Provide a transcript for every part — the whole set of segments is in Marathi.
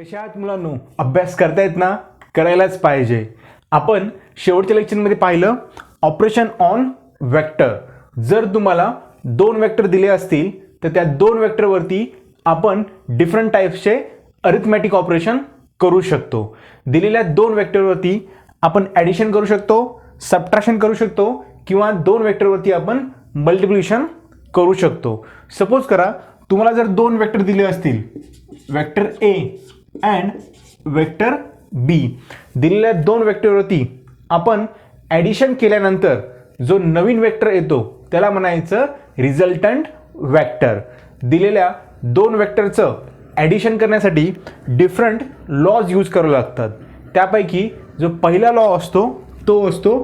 कशा आहात मुलांनो? अभ्यास करतायत ना? करायलाच पाहिजे. आपण शेवटच्या लेक्चरमध्ये पाहिलं ऑपरेशन ऑन वेक्टर. जर तुम्हाला दोन वेक्टर दिले असतील तर त्या दोन वेक्टरवरती आपण डिफरंट टाइप्सचे अरिथमॅटिक ऑपरेशन करू शकतो. दिलेल्या दोन वेक्टरवरती आपण ॲडिशन करू शकतो, सबट्रॅक्शन करू शकतो किंवा दोन वेक्टरवरती आपण मल्टिप्लिकेशन करू शकतो. सपोज करा तुम्हाला जर दोन वेक्टर दिले असतील, वेक्टर ए अँड वेक्टर बी. दिलेल्या दोन वेक्टरवरती आपण ॲडिशन केल्यानंतर जो नवीन वेक्टर येतो त्याला म्हणायचं रिझल्टंट वेक्टर. दिलेल्या दोन वेक्टरचं ॲडिशन करण्यासाठी डिफरंट लॉज यूज करावे लागतात. त्यापैकी जो पहिला लॉ असतो तो असतो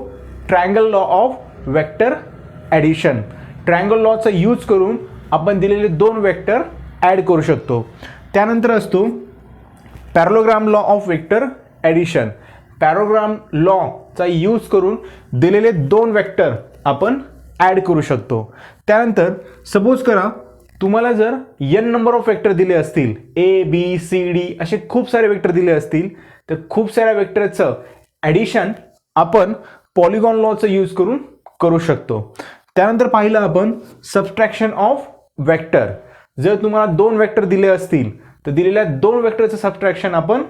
triangle law of vector addition. Triangle लॉचा यूज करून आपण दिलेले दोन वेक्टर ॲड करू शकतो. त्यानंतर असतो parallelogram law of vector addition. Parallelogram लॉचा यूज करून दिलेले दोन वेक्टर आपण ॲड करू शकतो. त्यानंतर सपोज करा तुम्हाला जर n नंबर ऑफ वेक्टर दिले असतील, ए बी सी डी असे खूप सारे वेक्टर दिले असतील, तर खूप साऱ्या वेक्टरचं ॲडिशन आपण पॉलिगॉन लॉचा यूज करून करू शकतो. त्यानंतर पाहिलं आपण सबट्रॅक्शन ऑफ वेक्टर. जर तुम्हाला दोन वेक्टर दिले असतील तर दिलेल्या दोन वेक्टरचं सबट्रॅक्शन आपण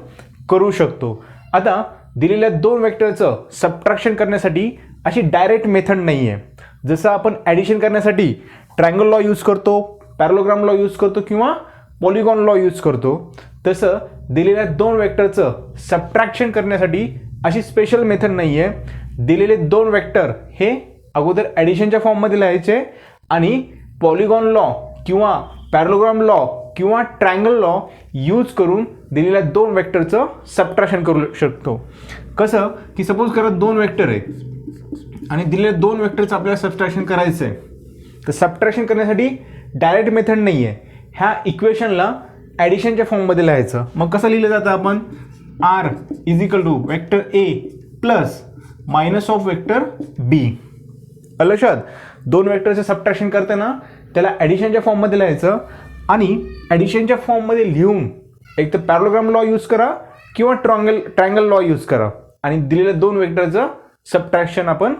करू शकतो. आता दिलेल्या दोन वेक्टरचं सबट्रॅक्शन करण्यासाठी अशी डायरेक्ट मेथड नाही आहे. जसं आपण ॲडिशन करण्यासाठी ट्रायंगल लॉ यूज करतो, पॅरलोग्राम लॉ यूज करतो किंवा पॉलिगॉन लॉ यूज करतो, तसं दिलेल्या दोन वेक्टरचं सबट्रॅक्शन करण्यासाठी अशी स्पेशल मेथड नाही आहे. दिलेले दोन वेक्टर हे अगोदर ॲडिशनच्या फॉर्ममध्ये लिहायचे आणि पॉलिगॉन लॉ किंवा पॅरलोग्राम लॉ किंवा ट्रायंगल लॉ यूज करून दिलेल्या दोन वेक्टरचं सबट्रॅक्शन करू शकतो. कसं की सपोज करा दोन वेक्टर आहेत आणि दिलेल्या दोन वेक्टरचं आपल्याला सबट्रॅक्शन करायचं आहे, तर सबट्रॅक्शन करण्यासाठी डायरेक्ट मेथड नाही आहे. ह्या इक्वेशनला ॲडिशनच्या फॉर्ममध्ये लिहायचं. मग कसं लिहिलं जातं आपण? R is equal to vector A plus minus of vector B. लक्षात, दोन वेक्टरचं सबट्रॅक्शन करताना त्याला ॲडिशनच्या फॉर्ममध्ये लिहायचं आणि ॲडिशनच्या फॉर्ममध्ये लिहून एक तर पॅरलोग्राम लॉ यूज करा किंवा ट्रायंगल लॉ यूज करा आणि दिलेल्या दोन वेक्टरचं सबट्रॅक्शन आपण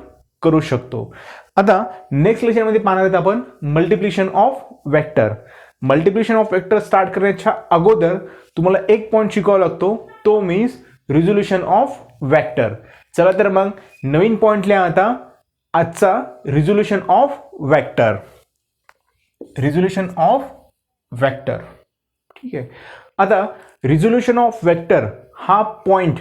करू शकतो. आता नेक्स्ट लेक्चरमध्ये पाहणार आहेत आपण multiplication of vector. Multiplication of vector start करण्याच्या अगोदर तुम्हाला एक पॉईंट शिकावा लागतो, तो मीन्स रिझोल्युशन ऑफ वेक्टर. चला तर मग नवीन पॉईंट लिहा आता आजचा resolution of vector. Resolution of vector, ठीक आहे. आता रिझोल्युशन ऑफ वेक्टर हा पॉईंट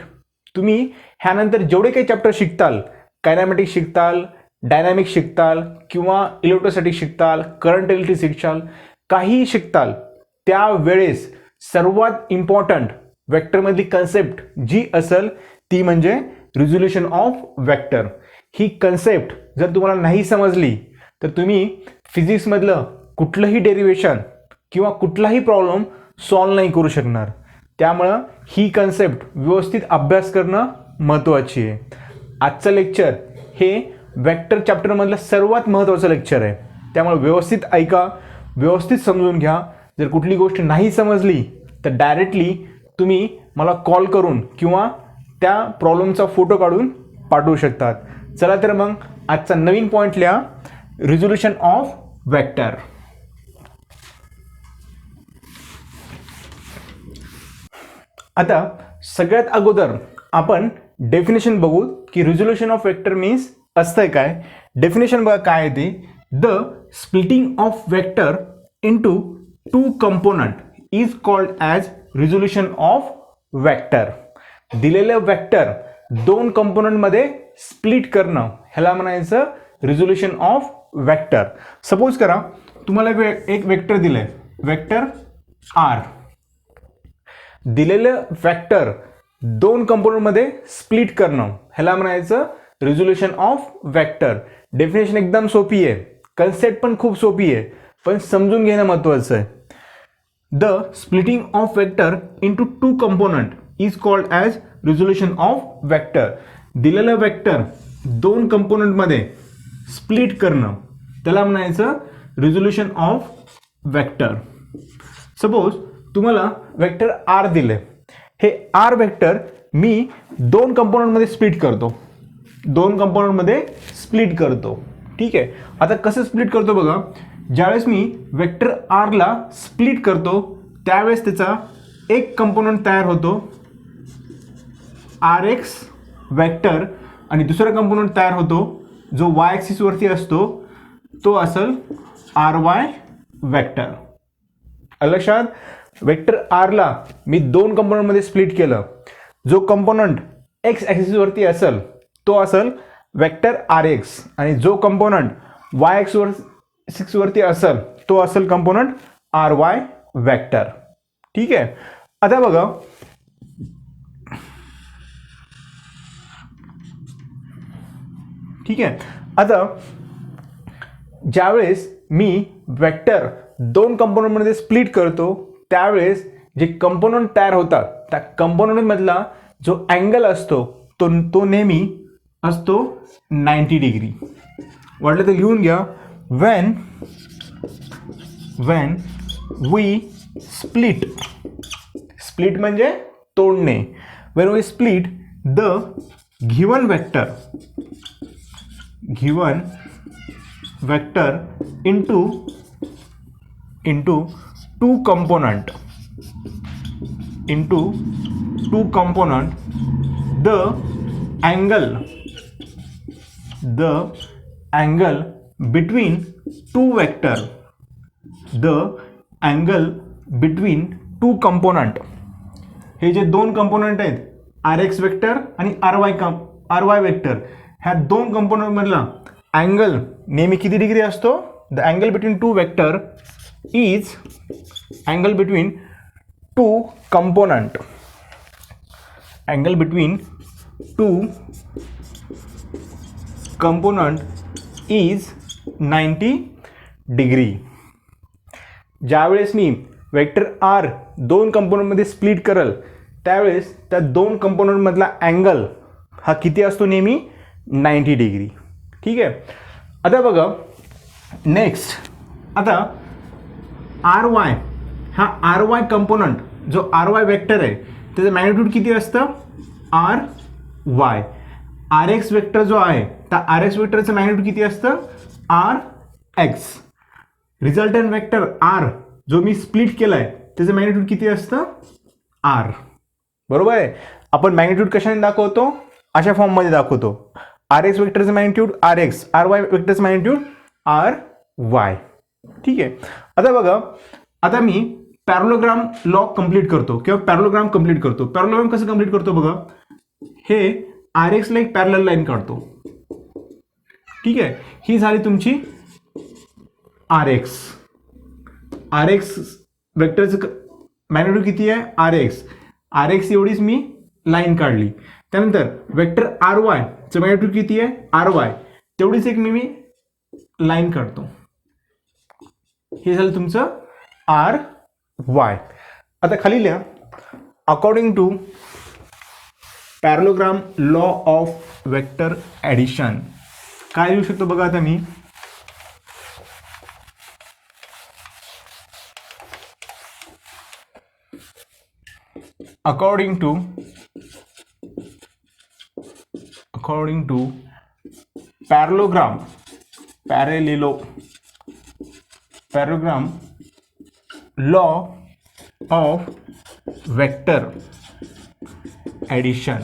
तुम्ही ह्यानंतर जेवढे काही चॅप्टर शिकताल, कायनॅमॅटिक्स शिकताल, डायनॅमिक्स शिकताल किंवा इलेक्ट्रोस्टॅटिक शिकताल, करंट इलेक्ट्रिक शिकताल, काहीही शिकताल, त्यावेळेस सर्वात इम्पॉर्टंट वेक्टरमधली कन्सेप्ट जी असेल ती म्हणजे resolution of vector. He concept जर तुम्हाला नाही समजली तर तुम्ही फिजिक्समधलं कुठलंही डेरिव्हेशन किंवा कुठलाही प्रॉब्लेम सॉल्व नाही करू शकणार. त्यामुळं ही कन्सेप्ट व्यवस्थित अभ्यास करणं महत्त्वाची आहे. आजचं लेक्चर हे वेक्टर चॅप्टरमधलं सर्वात महत्त्वाचं लेक्चर आहे. त्यामुळे व्यवस्थित ऐका, व्यवस्थित समजून घ्या. जर कुठली गोष्ट नाही समजली तर डायरेक्टली तुम्ही मला कॉल करून किंवा त्या प्रॉब्लेमचा फोटो काढून पाठवू शकतात. चला तर मग आजचा नवीन पॉईंट लिहा, रिझोल्युशन ऑफ वेक्टर. आता सगळ्यात अगोदर आपण डेफिनेशन बघू की रिझोल्युशन ऑफ वेक्टर मीन्स असतंय काय. डेफिनेशन बघा काय आहे ते. The splitting of vector into two component is called as resolution of vector. दिलेलं वेक्टर दोन कंपोनंटमध्ये स्प्लिट करणं ह्याला म्हणायचं रिझोल्युशन ऑफ वेक्टर. सपोज करा तुम्हाला एक वेक्टर दिलंय, वेक्टर आर. दिलेलं वेक्टर दोन कंपोनंटमध्ये स्प्लिट करणं ह्याला म्हणायचं रिझोल्युशन ऑफ वेक्टर. डेफिनेशन एकदम सोपी आहे, कन्सेप्ट पण खूप सोपी आहे, पण समजून घेणं महत्त्वाचं आहे. The splitting of vector into two component is called as resolution of vector. दिलेलं वेक्टर दोन कंपोनंटमध्ये स्प्लिट करणं त्याला म्हणायचं रिझोल्युशन ऑफ वेक्टर. सपोज तुम्हाला वेक्टर आर दिले हे आर वेक्टर मी दोन कंपोनंटमध्ये स्प्लिट करतो, दोन कंपोनंटमध्ये स्प्लिट करतो. ठीक आहे. आता कसं स्प्लिट करतो बघा, ज्यावेळेस मी वेक्टर आरला स्प्लिट करतो त्यावेळेस त्याचा एक कंपोनंट तयार होतो आर एक्स वेक्टर आणि दुसरा कंपोनंट तयार होतो जो वाय ॲक्सिसवरती असतो तो असेल आर वाय वेक्टर. लक्षात, वेक्टर आरला मी दोन कंपोनंटमध्ये स्प्लिट केलं, जो कंपोनंट एक्स ॲक्सिसवरती असेल तो असेल वेक्टर आर एक्स आणि जो कंपोनंट वाय ॲक्सिसवरती असेल तो असेल कंपोनंट आर वाय वेक्टर. ठीक आहे. आता बघा, ठीक आहे. आता ज्यावेळेस मी वेक्टर दोन कंपोनंटमध्ये स्प्लिट करतो त्यावेळेस जे कंपोनंट तयार होतात त्या कंपोनंटमधला जो अँगल असतो तो नेहमी असतो 90 डिग्री. वाटलं तर लिहून घ्या. when we split, split म्हणजे तोडणे, when we split the given vector into two component, the angle between two vector, the angle between two component, हे जे दोन कंपोनंट आहेत आर एक्स वेक्टर आणि आर वाय वेक्टर, ह्या दोन कंपोनंट मधला अँगल नेहमी किती डिग्री असतो? The angle between two vector is angle between two component, angle between two component is 90 degree. ज्यावेळेस मी वेक्टर आर दोन कंपोनंटमध्ये स्प्लिट करल त्यावेळेस त्या दोन कंपोनंटमधला अँगल हा किती असतो? नेहमी 90 डिग्री. ठीक आहे. आता बघा नेक्स्ट, आता आर वाय, हा आर वाय कंपोनंट जो आर वाय वेक्टर आहे त्याचं मॅग्निट्यूड किती असतं? R Y. R X vector जो आहे त्या आर एक्स वेक्टरचं मॅग्निट्यूड किती असतं? R X. Resultant vector R जो मी स्प्लिट केलाय त्याचं मॅग्निट्यूड किती असतं? आर. बरोबर आहे. आपण मॅग्निट्यूड कशाने दाखवतो? अशा फॉर्ममध्ये दाखवतो. आर एक्स वेक्टरचं magnitude R X, R Y वेक्टरचं मॅग्निट्यूड आर वाय. ठीक आहे. आता बघा, आता मी पॅरलोग्राम लॉ कंप्लीट करतो किंवा पॅरलोग्राम कंप्लीट करतो. पॅरलोग्राम कसं कंप्लीट करतो बघा, हे आर एक्सला एक पॅरलल लाईन काढतो. ठीक आहे. ही झाली तुमची आर एक्स. आर एक्स वेक्टरचं मॅग्निट्यूड किती आहे? R X. आर एक्स एवढीच मी लाईन काढली. त्यानंतर वेक्टर आर वायचं मॅग्निट्यूड किती आहे? R Y. तेवढीच एक मी लाईन काढतो. हे झालं तुमचं आर वाय. आता खाली लिहा, according to parallelogram law of vector addition. काय लिहू शकतो बघा आता मी, according to parallelogram law of vector addition.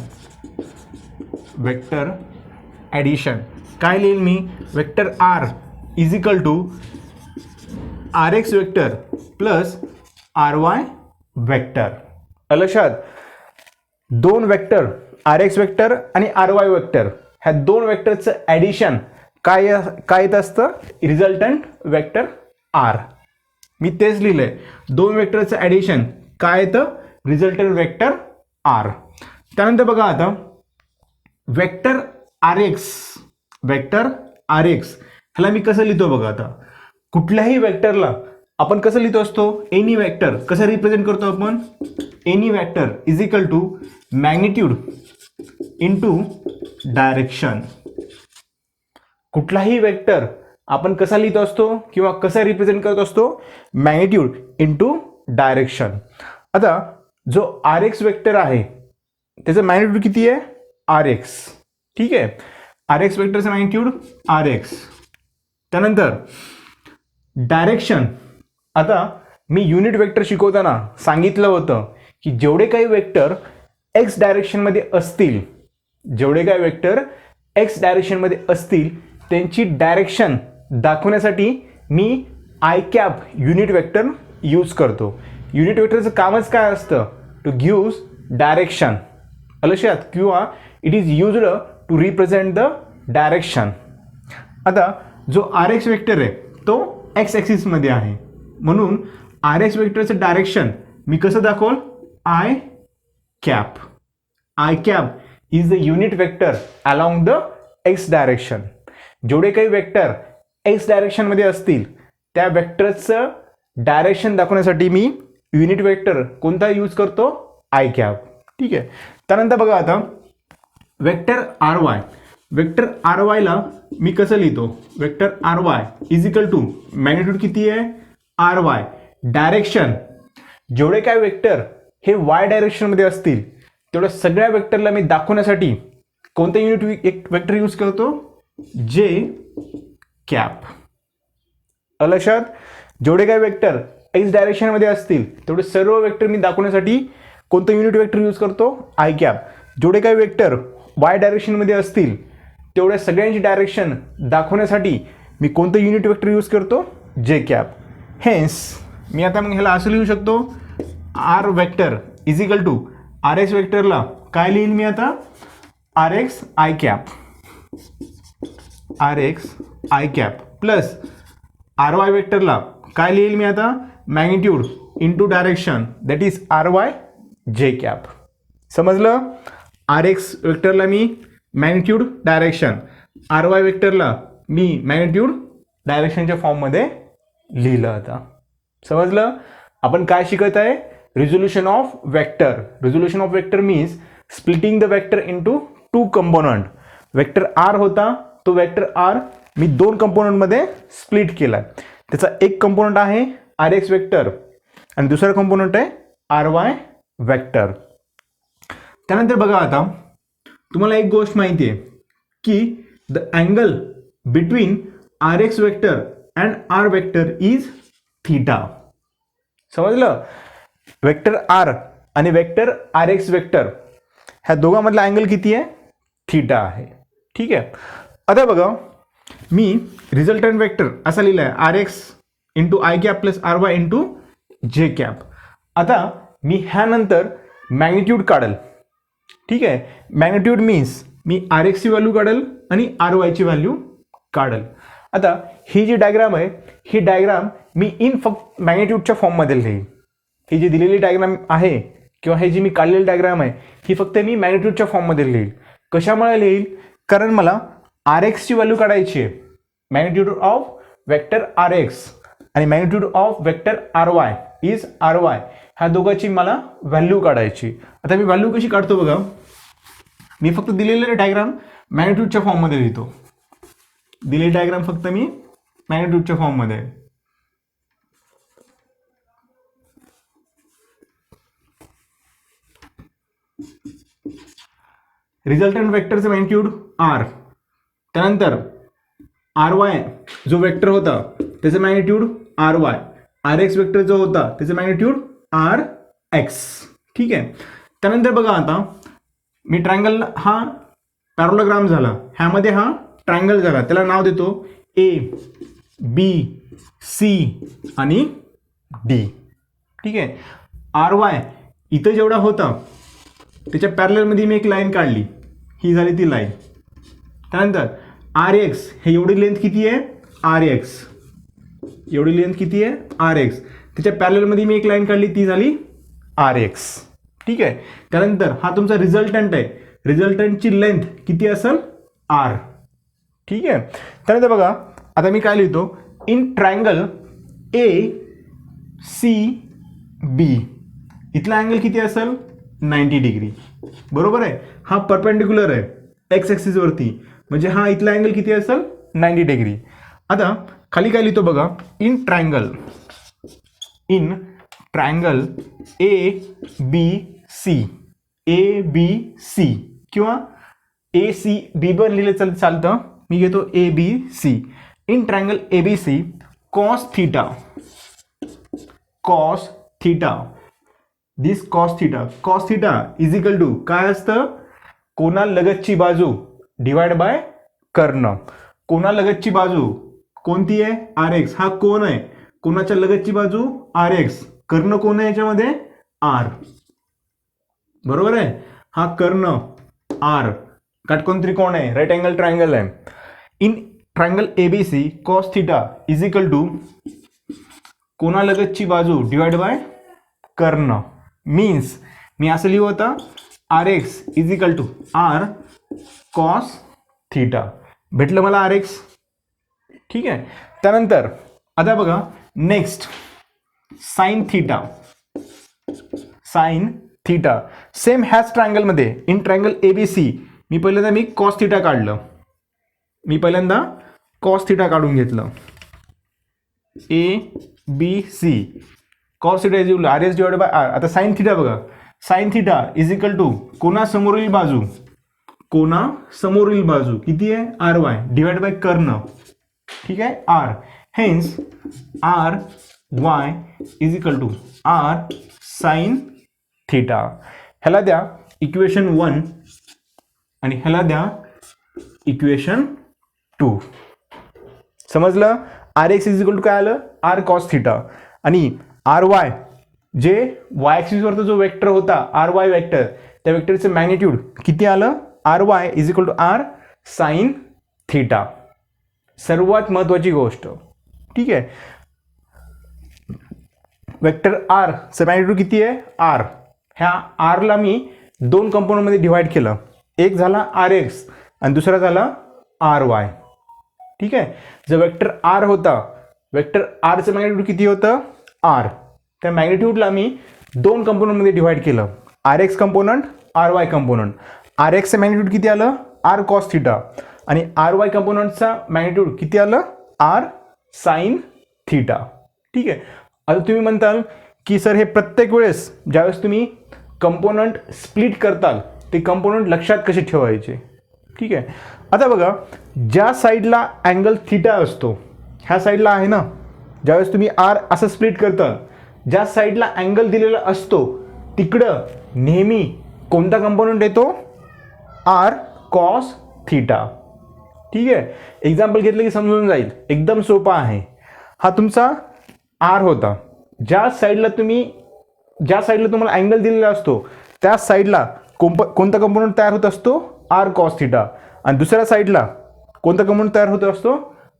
काय लिहिल मी? Vector R is equal to R X vector plus R Y vector. लक्षात, दोन वेक्टर आर एक्स वेक्टर आणि आर वाय वेक्टर ह्या दोन वेक्टरचं ॲडिशन काय येत असतं? Resultant vector R. मी तेच लिहिलंय, दोन वेक्टरचं ॲडिशन काय येतं? Resultant vector R. त्यानंतर बघा आता वेक्टर आर एक्स ह्याला मी कसं लिहितो बघा. आता कुठल्याही वेक्टरला आपण कसं लिहितो असतो? एनी वेक्टर कसं रिप्रेझेंट करतो आपण? Any vector is equal to magnitude into direction. कुठलाही वेक्टर आपण कसा लिहितो असतो किंवा कसा रिप्रेझेंट करत असतो? Magnitude into direction. आता जो आर एक्स वेक्टर आहे त्याचं मॅग्निट्यूड किती आहे, आर एक्स. ठीक आहे, आर एक्स वेक्टरचं मॅग्निट्यूड आर एक्स. त्यानंतर डायरेक्शन. आता मी युनिट वेक्टर शिकवताना सांगितलं होतं की जेवढे काही वेक्टर एक्स डायरेक्शनमध्ये असतील, जेवढे काही वेक्टर एक्स डायरेक्शनमध्ये असतील त्यांची डायरेक्शन दाखवण्यासाठी मी I cap unit vector use करतो. युनिट वेक्टरचं कामच काय असतं, टू गिव्स डायरेक्शन लक्षात, किंवा it is used to represent the direction. आता जो आर एक्स वेक्टर आहे तो एक्स ॲक्सिसमध्ये आहे, म्हणून आर एक्स वेक्टरचं डायरेक्शन मी कसं दाखवल, I cap. I cap is the unit vector along the X direction. जेवढे काही वेक्टर एक्स डायरेक्शनमध्ये असतील त्या वेक्टरचं डायरेक्शन दाखवण्यासाठी मी युनिट वेक्टर कोणता यूज करतो, आय कॅप. ठीक आहे. त्यानंतर बघा आता vector R Y. Vector R वायला मी कसं लिहितो, vector R Y is equal to magnitude किती आहे, आर वाय. डायरेक्शन, जेवढे काय वेक्टर हे वाय डायरेक्शनमध्ये असतील तेवढ्या सगळ्या वेक्टरला मी दाखवण्यासाठी कोणतं युनिट एक वेक्टर यूज करतो, जे कॅप. लक्षात, जेवढे काय वेक्टर एक्स डायरेक्शनमध्ये असतील तेवढे सर्व वेक्टर मी दाखवण्यासाठी कोणतं युनिट वेक्टर यूज करतो, आय कॅप. जेवढे काही वेक्टर वाय डायरेक्शनमध्ये असतील तेवढ्या सगळ्यांची डायरेक्शन दाखवण्यासाठी मी कोणतं युनिट वेक्टर यूज करतो, जे कॅप. हेन्स मी आता मग ह्याला असं लिहू शकतो, R vector is equal to R X वेक्टरला काय लिहिल मी आता, R X I cap. R X I cap plus R Y वेक्टरला काय लिहिल मी आता, magnitude into direction that is R Y J cap. समजलं. आर एक्स वेक्टरला मी मॅग्निट्यूड डायरेक्शन, आर वाय वेक्टरला मी मॅग्निट्यूड डायरेक्शनच्या फॉर्ममध्ये लिहिलं. आता समजलं आपण काय शिकत आहे, resolution of vector. Resolution of vector means splitting the vector into two component. Vector R होता, तो वेक्टर आर मी दोन कंपोनंटमध्ये स्प्लिट केला. त्याचा एक कंपोनंट आहे आर एक्स वेक्टर आणि दुसरा कंपोनंट आहे आर वाय वेक्टर. त्यानंतर बघा आता तुम्हाला एक गोष्ट माहिती आहे की the angle between R X vector and R vector is theta. समजलं. वेक्टर आर आणि वेक्टर आर एक्स वेक्टर ह्या दोघांमधला अँगल किती आहे, थीटा आहे. ठीक आहे. आता बघा मी रिझल्टंट वेक्टर असा लिहिला आहे, R X into I cap plus R Y into J cap. आता मी ह्यानंतर मॅग्निट्यूड काढल. ठीक आहे. मॅग्निट्यूड मीन्स मी आर एक्सची व्हॅल्यू काढल आणि आर वायची व्हॅल्यू काढल. आता ही जी डायग्राम आहे ही डायग्राम मी इन फक्त मॅग्निट्यूडच्या फॉर्ममध्ये लिहील. ही जी दिलेली डायग्राम आहे किंवा हे जी मी काढलेली डायग्राम आहे ही फक्त मी मॅग्निट्यूडच्या फॉर्ममध्ये लिहील. कशामुळे लिहील, कारण मला आर एक्सची व्हॅल्यू काढायची आहे. Magnitude of vector R X आणि magnitude of vector R Y is R Y, ह्या दोघांची मला व्हॅल्यू काढायची. आता मी व्हॅल्यू कशी काढतो बघा, मी फक्त दिलेले डायग्राम मॅग्निट्यूडच्या फॉर्ममध्ये लिहितो. दिलेली डायग्राम फक्त मी मॅग्निट्यूडच्या फॉर्ममध्ये. रिझल्टंट वेक्टरचं मॅग्निट्यूड आर. त्यानंतर आर वाय जो वेक्टर होता त्याचं magnitude R Y. R X vector जो होता त्याचं मॅग्निट्यूड आर एक्स. ठीक आहे. त्यानंतर बघा आता मी ट्रायंगल हा पॅरोलोग्राम झाला, ह्यामध्ये हा ट्रायंगल झाला, त्याला नाव देतो ए बी सी आणि डी. ठीक आहे. आर वाय इथं जेवढा होता त्याच्या पॅरललमध्ये मी एक लाईन काढली, ही झाली ती लाईन. त्यानंतर आर एक्स हे एवढी लेंथ किती आहे, आर एक्स एवढी लेंथ किती आहे, आर एक्स. त्याच्या पॅरललमध्ये मी एक लाईन काढली, ती झाली आर एक्स. ठीक आहे. त्यानंतर हा तुमचा रिझल्टंट आहे, रिझल्टंटची लेंथ किती असेल, आर. ठीक आहे. त्यानंतर बघा आता मी काय लिहितो, in triangle A C B इथला अँगल किती असेल, 90 डिग्री. बरोबर आहे. हा परपेंडिक्युलर आहे एक्स ॲक्सिसवरती, म्हणजे हा इथला अँगल किती असेल, 90 डिग्री. आता खाली काय लिहितो बघा, in triangle A B C किंवा ए सी बी पण लिहिलं चालतं, मी घेतो A B C. In triangle A B C cos theta this cos theta is equal to काय असतं, कोणालगतची बाजू डिवाइड बाय कर्ण. कोणालगतची बाजू कोणती आहे, आर एक्स. हा कोण आहे, कोणाच्या लगतची बाजू आर एक्स. कर्ण कोण आहे याच्यामध्ये, आर. बरोबर आहे, हा कर्ण आर. काटकोन त्रिकोण आहे, राईट अँगल ट्रायंगल आहे. In triangle ABC cos theta is equal to कोणालगतची बाजू डिवाइड बाय कर्ण. मीन्स मी असं लिहू होता, R X is equal to R cos theta. भेटलं मला आर एक्स. ठीक आहे. त्यानंतर आता बघा नेक्स्ट साइन थीटा सेम ह्याच ट्रायंगलमध्ये इन ट्रायंगल एबीसी मी पहिल्यांदा कॉस थीटा काढलं. काढून घेतलं. A B C cos theta is equal to R S divide by R. आता साइन थीटा बघा, sine theta is equal to कोणासमोरील बाजू किती आहे, आर वाय डिवाइड बाय कर्ण. ठीक आहे, R. Hence R Y is equal to R sine theta. ह्याला द्या इक्वेशन 1 आणि ह्याला द्या इक्वेशन 2. समजलं. R X is equal to काय आलं, आर कॉस थीटा. आणि आर वाय जे वाय ॲक्सिसवरचा जो वेक्टर होता आर वाय वेक्टर, त्या वेक्टरचं मॅग्निट्यूड किती आलं, R Y is equal to R sine theta. सर्वात महत्वाची गोष्ट. ठीक आहे, वेक्टर आर चं मॅग्निट्यूड किती आहे, आर. ह्या आरला मी दोन कंपोनंटमध्ये डिवाइड केलं. एक झाला आर एक्स आणि दुसरा झाला आर वाय. ठीक आहे. जर वेक्टर आर होता, वेक्टर आरचं मॅग्निट्यूड किती होतं, आर. त्या मॅग्निट्यूडला मी दोन कंपोनंटमध्ये डिवाइड केलं, R X component, R Y component. R एक्सचं मॅग्निट्यूड किती आलं, आर कॉस थीटा. आणि आर वाय कंपोनंटचा मॅग्निट्यूड किती आलं, आर साइन थीटा. ठीक आहे. आता तुम्ही म्हणताल की सर हे प्रत्येक वेळेस ज्यावेळेस तुम्ही कंपोनंट स्प्लिट करताल ते कंपोनंट लक्षात कसे ठेवायचे. ठीक आहे. आता बघा, ज्या साईडला अँगल थीटा असतो, ह्या साईडला आहे ना, ज्यावेळेस तुम्ही आर असं स्प्लिट करताल, ज्या साईडला अँगल दिलेला असतो तिकडं नेहमी कोणता कंपोनंट येतो, आर कॉस थीटा. ठीक आहे. एक्झाम्पल घेतलं की समजून जाईल, एकदम सोपा आहे. हा तुमचा आर होता. ज्या साईडला तुम्हाला अँगल दिलेला असतो त्या साईडला कोणता कंपोनंट तयार होत असतो, आर कॉस थीटा. आणि दुसऱ्या साईडला कोणता कंपोनंट तयार होत असतो,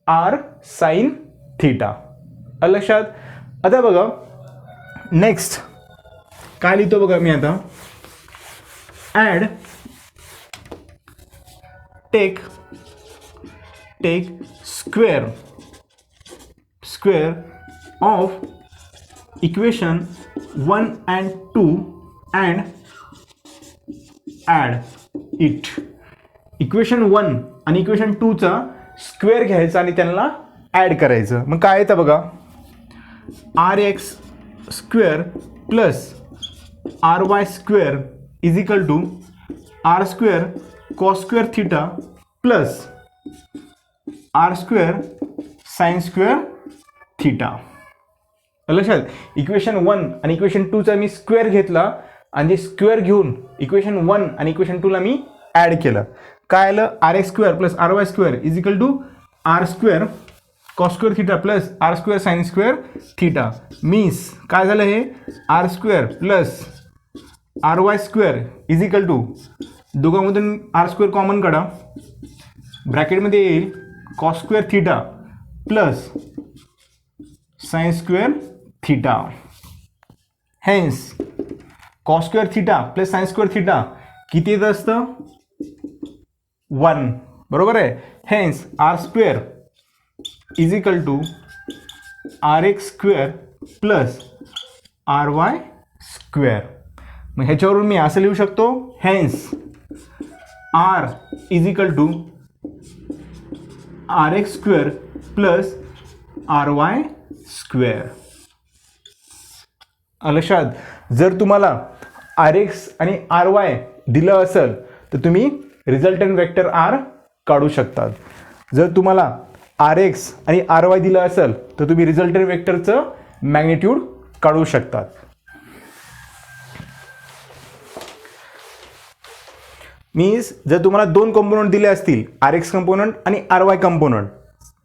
आर साइन थीटा. लक्षात. आता बघा नेक्स्ट काय लिहितो बघा मी आता, add take square of equation 1 and 2 and add it. Equation 1 आणि इक्वेशन 2 चा स्क्वेअर घ्यायचा आणि त्यांना ॲड करायचं. मग काय येतं बघा, R X square plus R Y square is equal to R square cos square theta plus R square sine square theta. लक्षात. इक्वेशन 1 आणि इक्वेशन 2 चा मी स्क्वेअर घेतला आणि स्क्वेअर घेऊन इक्वेशन 1 आणि इक्वेशन 2 ला मी ॲड केलं. काय आलं, R X square plus R Y square is equal to R square cos square theta plus R square sine square theta. Means काय झालं, हे R square plus R Y square is equal to, दोघांमधून आर स्क्वेअर कॉमन काढा, ब्रॅकेटमध्ये येईल cos square theta plus sine square theta. Hence cos square theta plus sine square theta किती येत असतं, 1. बरोबर आहे. Hence R square is equal to R X square plus R Y square. मग ह्याच्यावरून मी असं लिहू शकतो, hence R is equal to R X square plus R Y square. लक्षात जर तुम्हाला आर एक्स आणि आर वाय दिलं असेल तर तुम्ही रिझल्टंट वेक्टर आर काढू शकतात. जर तुम्हाला आर एक्स आणि आर वाय दिलं असेल तर तुम्ही रिझल्टंट वेक्टरचं मॅग्निट्यूड काढू शकतात. मीन्स जर तुम्हाला दोन कंपोनंट दिले असतील, आर एक्स कंपोनंट आणि आर वाय कंपोनंट,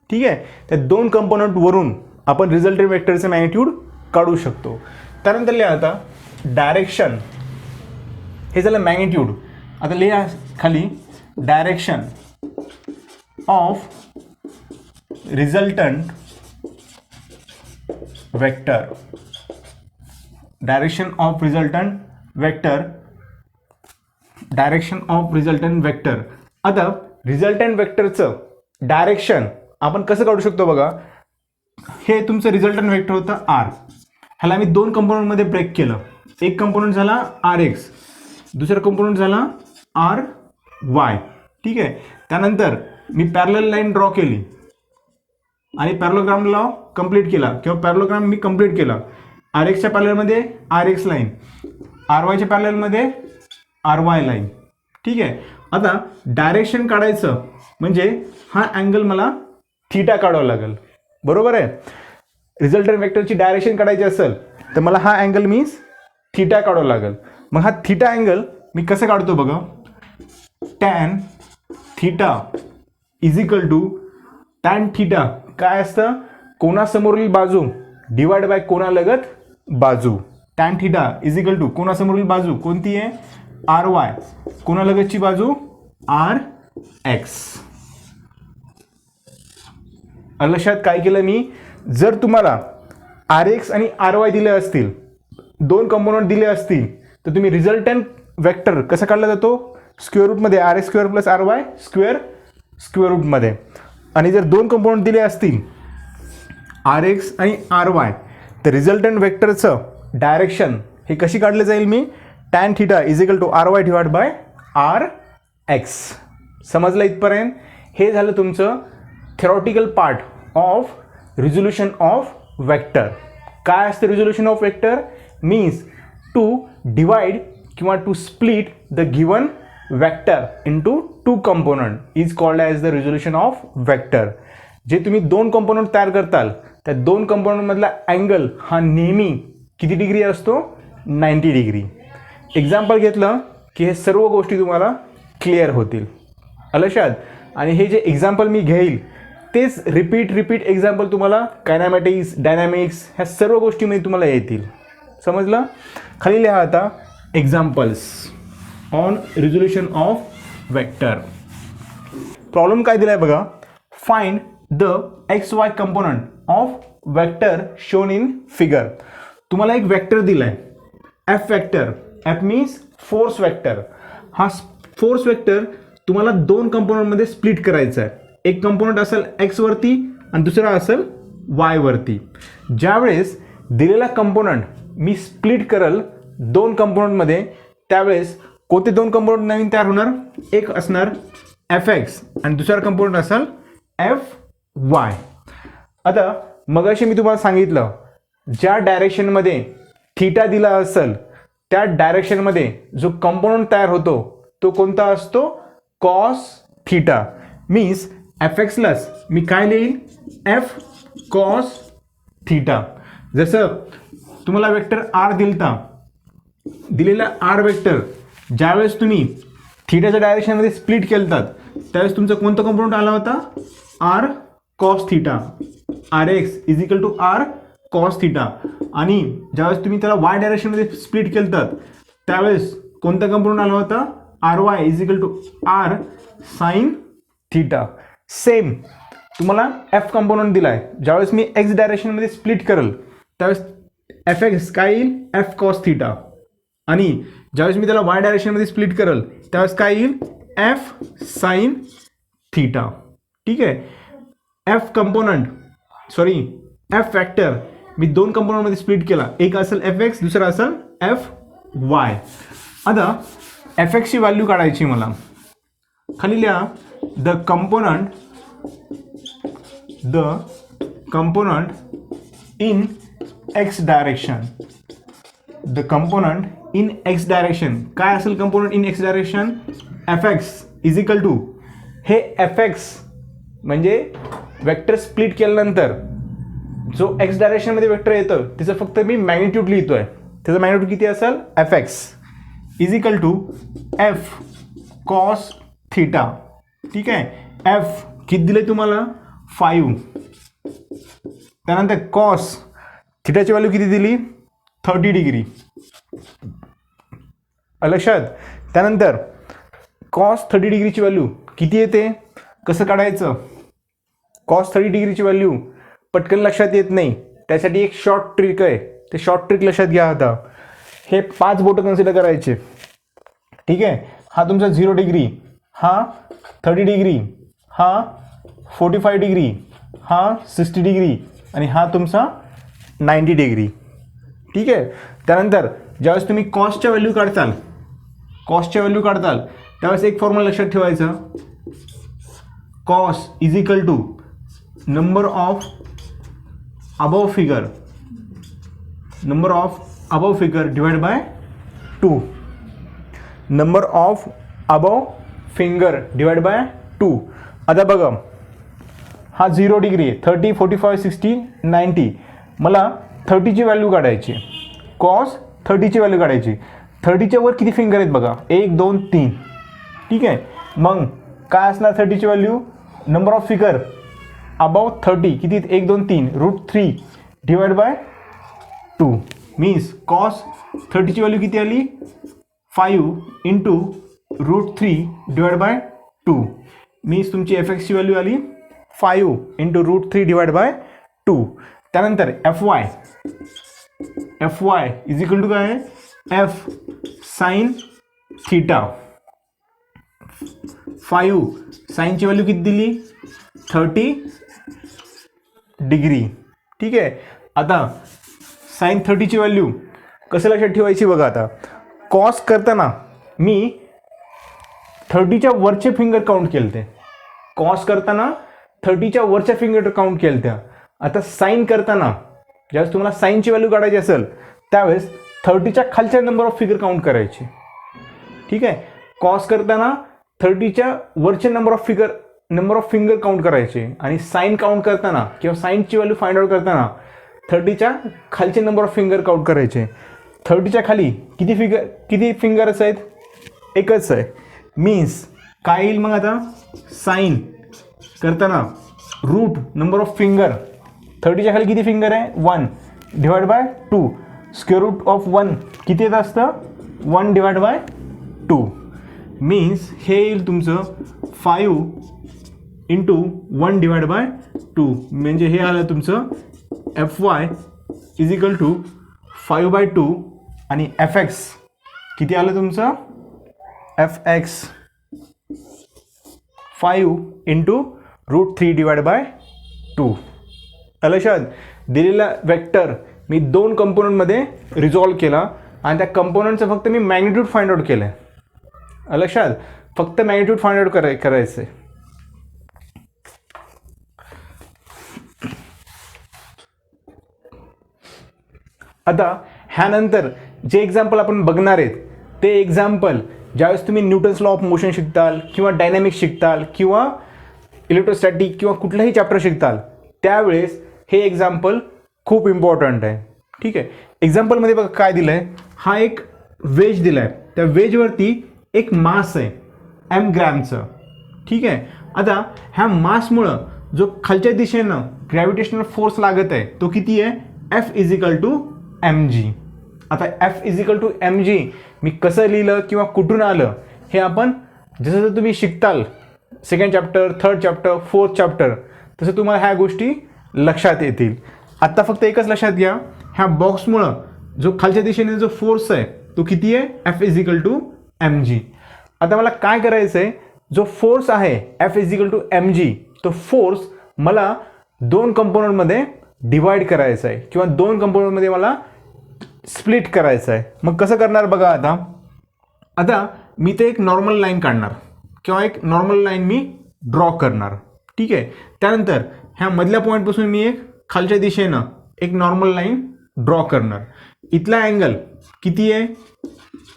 ठीक आहे, त्या दोन कंपोनंटवरून आपण रिझल्टंट वेक्टरचं मॅग्निट्यूड काढू शकतो. त्यानंतर लिहा आता डायरेक्शन, हे झालं मॅग्निट्यूड. आता लिहा खाली direction of resultant vector. Direction of resultant vector, direction of resultant vector. आता रिझल्टंट वेक्टरचं डायरेक्शन आपण कसं काढू शकतो बघा. हे तुमचं रिझल्टंट वेक्टर होतं आर, ह्याला मी दोन कंपोनंटमध्ये ब्रेक केलं. एक कंपोनंट झाला आर एक्स, दुसरा कंपोनंट झाला आर वाय, ठीक आहे. त्यानंतर मी पॅरलल लाईन ड्रॉ केली आणि पॅरलोग्राम लॉ कंप्लीट केला किंवा पॅरलोग्राम मी कंप्लीट केला. आर एक्सच्या पॅरललमध्ये आर एक्स लाईन, आर वायच्या पॅरललमध्ये आर वाय लाईन, ठीक आहे. आता डायरेक्शन काढायचं म्हणजे हा अँगल मला थीटा काढावा लागेल, बरोबर आहे. रिझल्टंट वेक्टरची डायरेक्शन काढायची असेल तर मला हा अँगल मीन्स थीटा काढावा लागेल. मग हा थीटा अँगल मी कसं काढतो बघा. Tan theta is equal to, tan theta काय असतं, कोणासमोरील बाजू डिवाइड बाय कोणालगत बाजू. Tan theta is equal to कोणासमोरील बाजू कोणती आहे, आर वाय, कोणालगतची बाजू आर एक्स. लक्षात काय केलं मी, जर तुम्हाला आर एक्स आणि आर वाय दिले असतील, दोन कंपोनंट दिले असतील, तर तुम्ही रिझल्टंट वेक्टर कसा काढला जातो, स्क्वेअर रूटमध्ये R X square plus R Y square, square रूटमध्ये. आणि जर दोन कंपोनंट दिले असतील आर एक्स आणि आर वाय, तर रिझल्टंट वेक्टरचं डायरेक्शन हे कशी काढले जाईल मी, tan theta is equal to R Y divide by R X. समजलं इथपर्यंत. हे झालं तुमचं theoretical part of resolution of vector. काय असतं resolution of vector, means to divide किंवा to split the given vector into two component is called as the resolution of vector. जे तुम्ही दोन कंपोनंट तयार करताल त्या दोन कंपोनंटमधला अँगल हा नेहमी किती डिग्री असतो, 90 डिग्री. एक्झाम्पल घेतलं की हे सर्व गोष्टी तुम्हाला क्लिअर होतील. लक्षात. आणि हे जे एक्झाम्पल मी घेईल तेच रिपीट एक्झाम्पल तुम्हाला कायनॅमॅटिक्स, डायनॅमिक्स ह्या सर्व गोष्टीमध्ये तुम्हाला येतील. समजलं. खाली लिहा आता examples on resolution of vector. Problem काय दिलाय बघा. Find the x Y component of vector shown in figure. तुम्हाला एक वेक्टर दिलाय F vector. F means force vector. हा फोर्स वेक्टर तुम्हाला दोन कंपोनंटमध्ये स्प्लिट करायचा आहे. एक कंपोनंट असेल एक्स वरती आणि दुसरा असेल वाय वरती. ज्यावेळेस दिलेला कंपोनंट मी स्प्लिट करल दोन कंपोनंटमध्ये, त्यावेळेस कोणते दोन कंपोनंट नवीन तयार होणार, एक असणार एफ एक्स आणि दुसरा कंपोनंट असेल एफ वाय. आता मगाशी मी तुम्हाला सांगितलं ज्या डायरेक्शनमध्ये थीटा दिला असेल त्या डायरेक्शनमध्ये जो कंपोनंट तयार होतो तो कोणता असतो, कॉस थीटा. मीन्स एफ एक्सलाच मी काय लिहील, एफ कॉस थीटा. जसं तुम्हाला वेक्टर आर दिलेला आर वेक्टर ज्यावेळेस तुम्ही थीटाच्या डायरेक्शनमध्ये स्प्लिट केलतात त्यावेळेस तुमचा कोणता कंपोनंट आला होता, R cos theta. R X is equal to R cos theta. आणि ज्यावेळेस तुम्ही त्याला वाय डायरेक्शनमध्ये स्प्लिट केलतात त्यावेळेस कोणता कंपोनंट आला होता, R Y is equal to R sine theta. Same तुम्हाला एफ कंपोनंट दिलाय, ज्यावेळेस मी एक्स डायरेक्शनमध्ये स्प्लिट करेल त्यावेळेस एफ एक्स काय येईल, एफ कॉस थीटा. आणि ज्यावेळेस मी त्याला वाय डायरेक्शनमध्ये स्प्लिट करेल त्यावेळेस काय येईल, एफ साइन थीटा. ठीक आहे. एफ फॅक्टर मी दोन कंपोनंटमध्ये स्प्लिट केला, एक असेल एफ एक्स दुसरा असेल एफ वाय. आता एफ एक्सची व्हॅल्यू काढायची मला. खाली लिहा the component in X direction. The component in X direction. काय असेल component in X direction? F X is equal to, हे एफ एक्स म्हणजे वेक्टर स्प्लिट केल्यानंतर जो एक्स डायरेक्शनमध्ये वेक्टर येतं त्याचं फक्त मी मॅग्निट्यूड लिहितोय. त्याचं मॅग्निट्यूड किती असेल? F X is equal to F cos theta. ठीक आहे, एफ किती दिले तुम्हाला? 5. त्यानंतर कॉस थिटाची व्हॅल्यू किती दिली? 30 डिग्री. लक्षात. त्यानंतर कॉस 30 डिग्रीची व्हॅल्यू किती येते? कसं काढायचं? कॉस 30 डिग्रीची व्हॅल्यू पटकन लक्षात येत नाही, त्यासाठी एक शॉर्ट ट्रिक आहे. ते शॉर्ट ट्रिक लक्षात घ्या. आता हे 5 बोटं कन्सिडर करायचे. ठीक आहे, हा तुमचा 0 डिग्री, हा 30 डिग्री, हा 45 डिग्री, हा 60 डिग्री आणि हा तुमचा 90 डिग्री. ठीक आहे. त्यानंतर ज्यावेळेस तुम्ही कॉसच्या व्हॅल्यू काढताल त्यावेळेस एक फॉर्म्युला लक्षात ठेवायचा. Cos is equal to number of above figure divide by 2. Number of above finger divide by 2. आता बघा, हा 0 डिग्री आहे. 30, 45, 60, 90. मला 30ची व्हॅल्यू काढायची. कॉस 30ची व्हॅल्यू काढायची. 30च्या वर किती फिंगर आहेत बघा? 1, 2, 3. ठीक आहे, मग काय असणार 30ची value? Number of figure above 30 किती? 1, 2, 3 √3 डिवाइड बाय 2. मीन्स कॉस 30ची व्हॅल्यू किती आली? 5 इंटू √3 डिवाइड बाय 2. मीन्स तुमची एफ एक्सची व्हॅल्यू आली 5 इंटू √3 डिवाइड बाय 2. त्यानंतर F Y is equal to काय? F sine theta. 5 साईनची व्हॅल्यू किती दिली? 30 डिग्री. ठीक आहे. आता साइन 30ची व्हॅल्यू कसं लक्षात ठेवायची बघा. आता कॉस करताना मी 30च्या वरचे फिंगर काउंट केलते. कॉस करताना 30च्या वरच्या फिंगर काउंट केलत्या. आता साइन करताना ज्यावेळेस तुम्हाला साईनची व्हॅल्यू काढायची असेल त्यावेळेस 30च्या खालच्या नंबर ऑफ फिगर काउंट करायचे. ठीक आहे. कॉस करताना 30च्या वरचे नंबर ऑफ फिंगर काउंट करायचे आणि साइन काउंट करताना किंवा साईनची व्हॅल्यू फाइंड आउट करताना 30च्या खालचे नंबर ऑफ फिंगर काउंट करायचे. 30च्या खाली किती फिंगर्स आहेत? एकच आहे. मीन्स काय येईल मग? आता साइन करताना रूट नंबर ऑफ फिंगर 30च्या खाली किती फिंगर आहे? 1 divide by 2. Square root of 1 किती येत असतं? 1 डिवाइड बाय 2. मीन्स हे येईल तुमचं 5 इंटू 1 डिवाइड बाय 2. म्हणजे हे आलं तुमचं F Y is equal to 5/2 आणि एफ एक्स किती आलं तुमचं? F X 5 into √3 divide by 2. लक्षात. दिलेला वेक्टर मी 2 कंपोनंटमध्ये रिझॉल्व्ह केला आणि त्या कंपोनंटचं फक्त मी मॅग्निट्यूड फाइंड आउट केलं आहे. लक्षात. फक्त मॅग्निट्यूड फाइंड आउट करायचं आहे. आता ह्यानंतर जे एक्झाम्पल आपण बघणार आहेत ते एक्झाम्पल ज्यावेळेस तुम्ही न्यूटन्स लॉ ऑफ मोशन शिकताल किंवा डायनॅमिक्स शिकताल किंवा इलेक्ट्रोस्टॅटिक किंवा कुठलाही चॅप्टर शिकताल त्यावेळेस हे एक्झाम्पल खूप इम्पॉर्टंट आहे. ठीक आहे. एक्झाम्पलमध्ये बघा काय दिलं आहे. हा एक वेज दिला आहे. त्या वेजवरती एक मास आहे m ग्रॅमचं. ठीक आहे. आता ह्या मासमुळं जो खालच्या दिशेनं ग्रॅव्हिटेशनल फोर्स लागत आहे तो किती आहे? F is equal to mg. आता F is equal to mg मी कसं लिहिलं किंवा कुठून आलं हे आपण जसं तुम्ही शिकताल 2nd chapter, 3rd chapter, 4th chapter तसं तुम्हाला ह्या गोष्टी लक्षात येतील. आत्ता फक्त एकच लक्षात घ्या, ह्या बॉक्समुळं जो खालच्या दिशेने जो फोर्स आहे तो किती आहे? F is equal to mg. आता मला काय करायचं आहे? जो फोर्स आहे F is equal to mg तो फोर्स मला 2 कंपोनंटमध्ये डिवाइड करायचा आहे किंवा 2 कंपोनंटमध्ये मला स्प्लिट करायचं आहे. मग कसं करणार बघा. आता मी ते एक नॉर्मल लाईन काढणार किंवा एक नॉर्मल लाईन मी ड्रॉ करणार. ठीक आहे. त्यानंतर ह्या मधल्या पॉईंटपासून मी एक खालच्या दिशेनं एक नॉर्मल लाईन ड्रॉ करणार. इथला अँगल किती आहे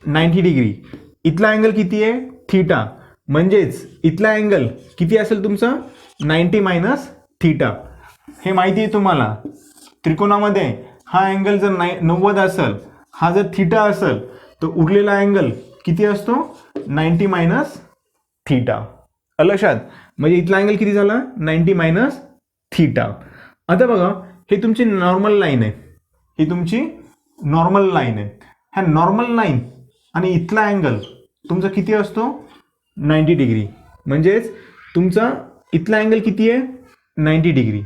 90 डिग्री, इथला अँगल किती आहे थीटा, म्हणजेच इथला अँगल किती असेल तुमचा 90 मायनस थीटा. हे माहिती आहे तुम्हाला त्रिकोणामध्ये हा अँगल जर 90 असेल, हा जर थीटा असेल, तर उरलेला अँगल किती असतो 90 मायनस थीटा. लक्षात, म्हणजे इथला अँगल किती झाला 90 मायनस थीटा. आता बघा हे तुमची नॉर्मल लाईन आहे, ही तुमची नॉर्मल लाईन आहे. ह्या नॉर्मल लाईन आणि इथला अँगल तुमचा किती असतो 90 डिग्री, म्हणजेच तुमचा इथला अँगल किती आहे 90 डिग्री.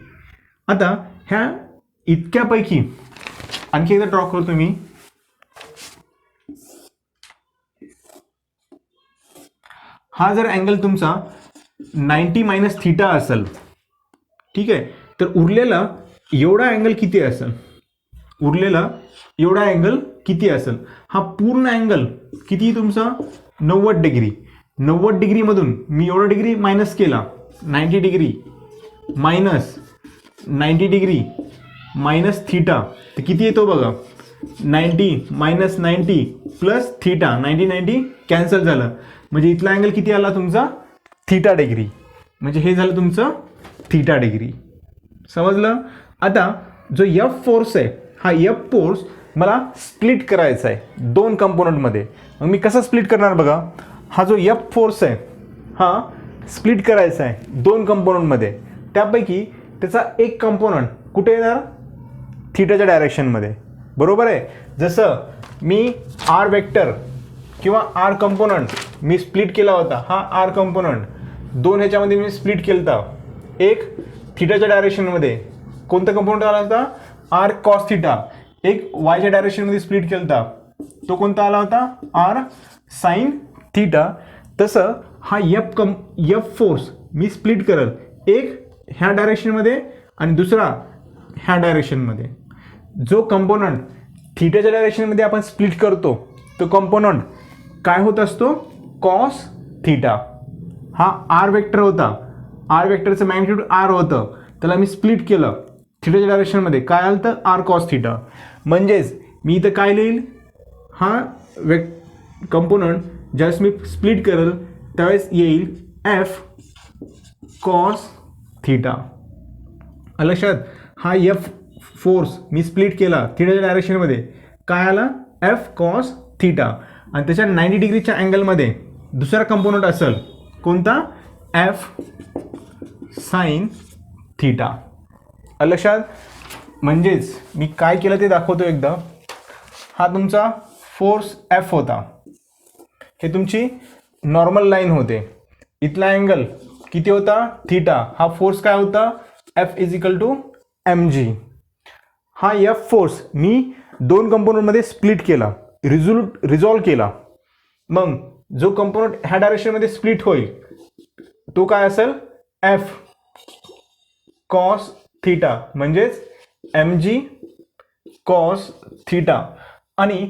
आता ह्या इतक्यापैकी आणखी एकदा ड्रॉ करतो मी. हा जर अँगल तुमचा 90 मायनस थीटा असेल, ठीक आहे, तर उरलेला एवढा अँगल किती असेल, उरलेला एवढा अँगल किती असेल, हा पूर्ण अँगल किती तुमचा 90 डिग्री. 90 डिग्रीमधून मी एवढा डिग्री मायनस केला, 90 degree minus 90 degree minus theta, तर किती येतो बघा 90 मायनस 90 प्लस थीटा, 90 कॅन्सल झालं, म्हणजे इथला अँगल किती आला तुमचा थीटा डिग्री, म्हणजे हे झालं तुमचं थीटा डिग्री. समजलं. आता जो एफ फोर्स आहे, हा एफ फोर्स मला स्प्लिट करायचा आहे दोन कंपोनंटमध्ये. मग मी कसं स्प्लिट करणार बघा, हा जो एफ फोर्स आहे हा स्प्लिट करायचा आहे दोन कंपोनंटमध्ये. त्यापैकी त्याचा एक कंपोनंट कुठे येणार थीटाच्या डायरेक्शनमध्ये, बरोबर आहे. जसं मी आर वेक्टर किंवा आर कंपोनंट मी स्प्लिट केला होता, हा आर कंपोनंट दोन ह्याच्यामध्ये मी स्प्लिट केला होता. एक थीटाच्या डायरेक्शनमध्ये कोणता कंपोनंट आला होता आर कॉस थीटा, एक वायच्या डायरेक्शनमध्ये स्प्लिट केला होता, तो कोणता आला होता आर साइन थीटा. तसं हा एफ फोर्स मी स्प्लिट करल, एक ह्या डायरेक्शनमध्ये आणि दुसरा ह्या डायरेक्शनमध्ये. जो कंपोनंट थीटाच्या डायरेक्शनमध्ये आपण स्प्लिट करतो तो कंपोनंट काय होत असतो कॉस थीटा. हा आर वेक्टर होता, आर वेक्टरचं मॅग्निट्यूड आर होतं, त्याला मी स्प्लिट केलं थीटाच्या डायरेक्शनमध्ये, काय आलं तर आर कॉस थीटा. म्हणजेच मी इथं काय लिहिल, हा कंपोनंट ज्यावेळेस मी स्प्लिट करेल त्यावेळेस येईल एफ कॉस थीटा. लक्षात, हा एफ फोर्स मी स्प्लिट केला थीटाच्या डायरेक्शनमध्ये, काय आला एफ कॉस थीटा. आणि त्याच्या 90 डिग्रीच्या अँगलमध्ये दुसरा कंपोनंट असेल कोणता एफ साइन थीटा. लक्षात, म्हणजेच मी काय केलं ते दाखवतो एकदा. हा तुमचा फोर्स एफ होता, हे तुमची नॉर्मल लाईन होते, इथला अँगल किती होता थीटा, हा फोर्स काय होता F is equal to M G. हा एफ फोर्स मी दोन कंपोनंटमध्ये स्प्लिट केला, रिझॉल्व केला. मग जो कंपोनंट ह्या डायरेक्शनमध्ये स्प्लिट होईल तो काय असेल एफ कॉस थीटा, म्हणजेच एम जी कॉस थीटा. आणि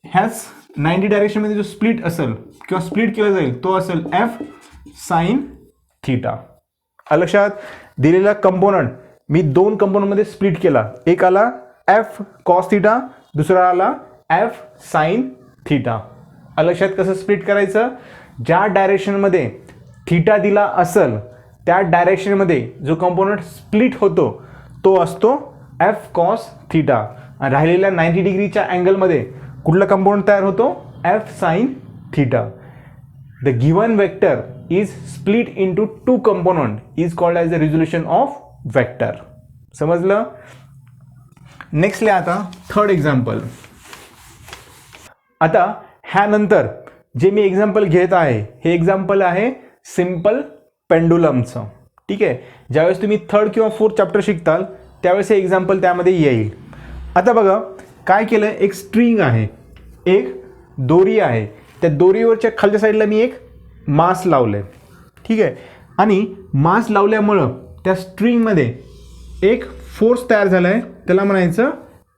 ह्याच 90 डायरेक्शनमध्ये जो स्प्लिट असेल किंवा स्प्लिट केला जाईल तो असेल एफ साइन थीटा. लक्षात, दिलेला कंपोनंट मी दोन कंपोनंटमध्ये स्प्लिट केला, एक आला एफ कॉस थीटा, दुसरा आला एफ साइन थीटा. लक्षात कसं स्प्लिट करायचं, ज्या डायरेक्शनमध्ये थीटा दिला असेल त्या डायरेक्शनमध्ये जो कंपोनंट स्प्लिट होतो तो असतो एफ कॉस थीटा. आणि राहिलेल्या 90 डिग्रीच्या अँगलमध्ये कुठला कंपोनंट तयार होतो F sine theta. The given vector is split into two component is called as the resolution of vector. समजलं. नेक्स्ट लिहा आता थर्ड एक्झाम्पल. आता ह्यानंतर जे मी एक्झाम्पल घेत आहे हे एक्झाम्पल आहे सिम्पल पेंडुलमचं. ठीक आहे, ज्यावेळेस तुम्ही थर्ड किंवा फोर्थ चॅप्टर शिकताल त्यावेळेस हे एक्झाम्पल त्यामध्ये येईल. आता बघा काय केलं, एक स्ट्रिंग आहे, एक दोरी आहे, त्या दोरीवरच्या खालच्या साईडला मी एक मास लावलं आहे. ठीक आहे, आणि मास लावल्यामुळं त्या स्ट्रिंगमध्ये एक फोर्स तयार झाला आहे, त्याला म्हणायचं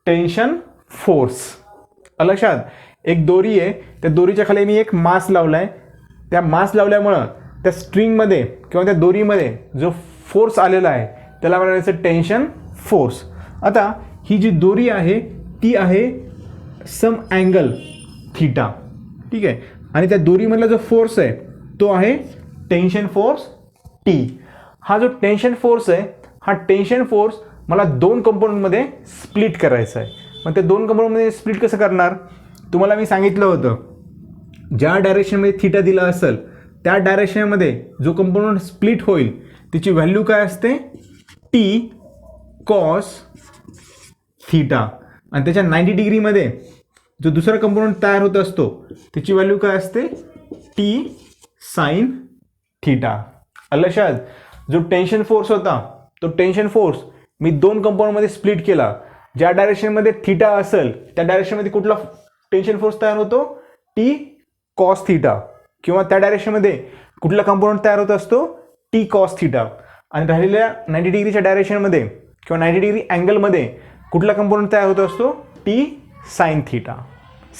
टेन्शन फोर्स. लक्षात, एक दोरी आहे, त्या दोरीच्या खाली मी एक मास लावला आहे, त्या मास लावल्यामुळं त्या स्ट्रिंगमध्ये किंवा त्या दोरीमध्ये जो फोर्स आलेला आहे त्याला म्हणायचं टेन्शन फोर्स. आता ही जी दोरी आहे ती आहे सम अँगल थीटा, ठीक आहे. आणि त्या दोरीमधला जो फोर्स आहे तो आहे टेन्शन फोर्स टी. हा जो टेन्शन फोर्स आहे हा टेन्शन फोर्स मला दोन कंपोनंटमध्ये स्प्लिट करायचा आहे. मग ते दोन कंपोनंटमध्ये स्प्लिट कसं करणार, तुम्हाला मी सांगितलं होतं ज्या डायरेक्शनमध्ये थीटा दिला असेल त्या डायरेक्शनमध्ये जो कंपोनंट स्प्लिट होईल त्याची व्हॅल्यू काय असते, टी कॉस थीटा. आणि त्याच्या 90 डिग्रीमध्ये जो दुसरा कंपोनंट तयार होत असतो त्याची व्हॅल्यू काय असते, टी साइन थीटा. लक्षात, जो टेन्शन फोर्स होता तो टेन्शन फोर्स मी दोन कंपोनंटमध्ये स्प्लिट केला. ज्या डायरेक्शनमध्ये थीटा असेल त्या डायरेक्शनमध्ये कुठला टेन्शन फोर्स तयार होतो, टी कॉस थीटा. किंवा त्या डायरेक्शनमध्ये कुठला कंपोनंट तयार होत असतो, टी कॉस थीटा. आणि राहिलेल्या 90 डिग्रीच्या डायरेक्शनमध्ये किंवा 90 डिग्री अँगलमध्ये कुठला कंपोनंट तयार होत असतो, टी साइन थीटा.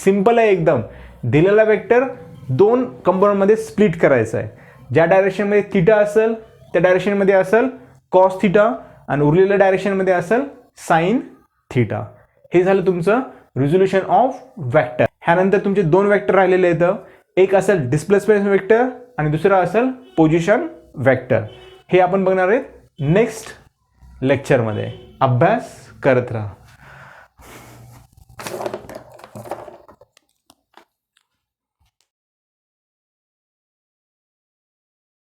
सिम्पल आहे एकदम. दिलेला वेक्टर दोन कंपोनंटमध्ये स्प्लिट करायचा आहे. ज्या डायरेक्शनमध्ये थीटा असेल त्या डायरेक्शनमध्ये असेल कॉस थीटा आणि उरलेल्या डायरेक्शनमध्ये असेल साइन थीटा. हे झालं तुमचं रिझोल्युशन ऑफ वेक्टर. ह्यानंतर तुमचे दोन वेक्टर राहिलेले आहेत. एक असेल डिस्प्लेसमेंट वेक्टर आणि दुसरा असेल पोझिशन वेक्टर. हे आपण बघणार आहेत नेक्स्ट लेक्चरमध्ये. अभ्यास करत राहा.